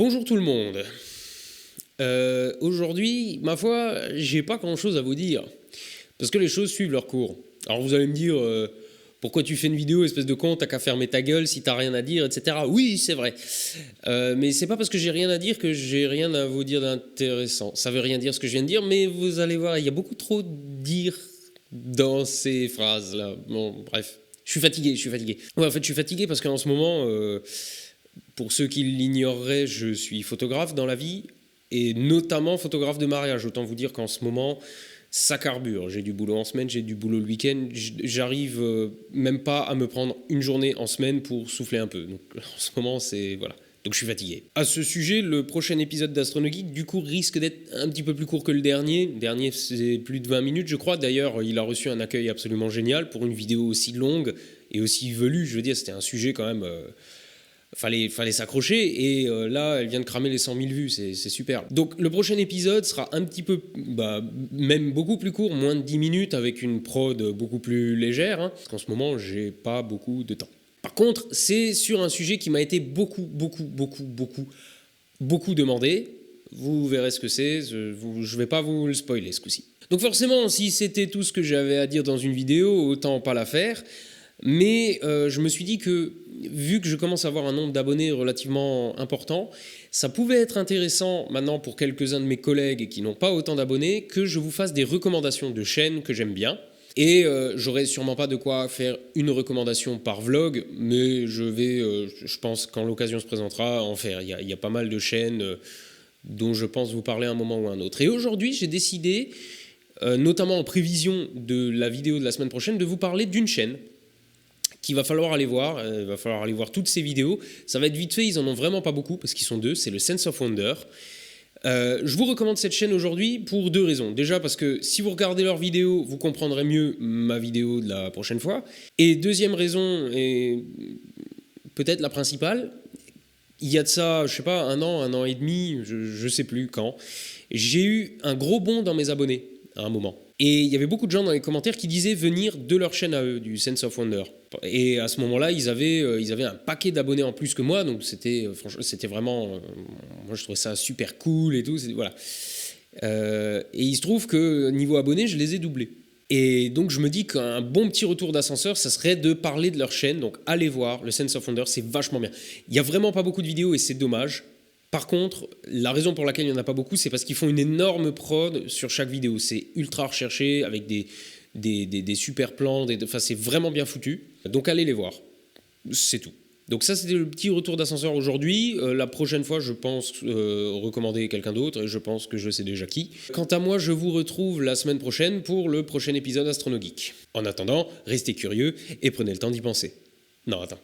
Bonjour tout le monde. Aujourd'hui, ma foi, j'ai pas grand chose à vous dire. Parce que les choses suivent leur cours. Alors vous allez me dire, pourquoi tu fais une vidéo, espèce de con, t'as qu'à fermer ta gueule si t'as rien à dire, etc. Oui, c'est vrai. Mais c'est pas parce que j'ai rien à dire que j'ai rien à vous dire d'intéressant. Ça veut rien dire ce que je viens de dire, mais vous allez voir, il y a beaucoup trop de dire dans ces phrases-là. Bon, bref. Je suis fatigué. Ouais, en fait, je suis fatigué parce qu'en ce moment, pour ceux qui l'ignoreraient, je suis photographe dans la vie, et notamment photographe de mariage. Autant vous dire qu'en ce moment, ça carbure. J'ai du boulot en semaine, j'ai du boulot le week-end. J'arrive même pas à me prendre une journée en semaine pour souffler un peu. Donc en ce moment, c'est... Voilà. Donc je suis fatigué. À ce sujet, le prochain épisode d'Astronogeek, du coup, risque d'être un petit peu plus court que le dernier. Le dernier, c'est plus de 20 minutes, je crois. D'ailleurs, il a reçu un accueil absolument génial pour une vidéo aussi longue et aussi velue. Je veux dire, c'était un sujet quand même... Fallait s'accrocher, et là, elle vient de cramer les 100 000 vues, c'est super. Donc le prochain épisode sera un petit peu, même beaucoup plus court, moins de 10 minutes, avec une prod beaucoup plus légère, parce qu'en ce moment, j'ai pas beaucoup de temps. Par contre, c'est sur un sujet qui m'a été beaucoup demandé. Vous verrez ce que c'est, je vais pas vous le spoiler ce coup-ci. Donc forcément, si c'était tout ce que j'avais à dire dans une vidéo, autant pas la faire. Mais je me suis dit que, vu que je commence à avoir un nombre d'abonnés relativement important, ça pouvait être intéressant maintenant pour quelques-uns de mes collègues qui n'ont pas autant d'abonnés, que je vous fasse des recommandations de chaînes que j'aime bien. Et j'aurai sûrement pas de quoi faire une recommandation par vlog, mais je vais, je pense quand l'occasion se présentera, en faire. Il y a pas mal de chaînes dont je pense vous parler à un moment ou à un autre. Et aujourd'hui, j'ai décidé, notamment en prévision de la vidéo de la semaine prochaine, de vous parler d'une chaîne qu'il va falloir aller voir. Il va falloir aller voir toutes ces vidéos. Ça va être vite fait, ils en ont vraiment pas beaucoup parce qu'ils sont deux, c'est le Sense of Wonder. Je vous recommande cette chaîne aujourd'hui pour deux raisons. Déjà parce que si vous regardez leurs vidéos, vous comprendrez mieux ma vidéo de la prochaine fois. Et deuxième raison, et peut-être la principale, il y a de ça, je sais pas, un an et demi, je sais plus quand, j'ai eu un gros bond dans mes abonnés à un moment. Et il y avait beaucoup de gens dans les commentaires qui disaient venir de leur chaîne à eux, du Sense of Wonder. Et à ce moment-là, ils avaient un paquet d'abonnés en plus que moi, donc c'était vraiment... moi, je trouvais ça super cool et tout, voilà. Et il se trouve que niveau abonnés, je les ai doublés. Et donc, je me dis qu'un bon petit retour d'ascenseur, ça serait de parler de leur chaîne. Donc, allez voir le Sense of Wonder, c'est vachement bien. Il n'y a vraiment pas beaucoup de vidéos et c'est dommage. Par contre, la raison pour laquelle il n'y en a pas beaucoup, c'est parce qu'ils font une énorme prod sur chaque vidéo. C'est ultra recherché, avec des super plans, enfin, c'est vraiment bien foutu. Donc allez les voir, c'est tout. Donc ça, c'était le petit retour d'ascenseur aujourd'hui. La prochaine fois, je pense recommander quelqu'un d'autre, et je pense que je sais déjà qui. Quant à moi, je vous retrouve la semaine prochaine pour le prochain épisode Astronogeek. En attendant, restez curieux et prenez le temps d'y penser. Non, attends.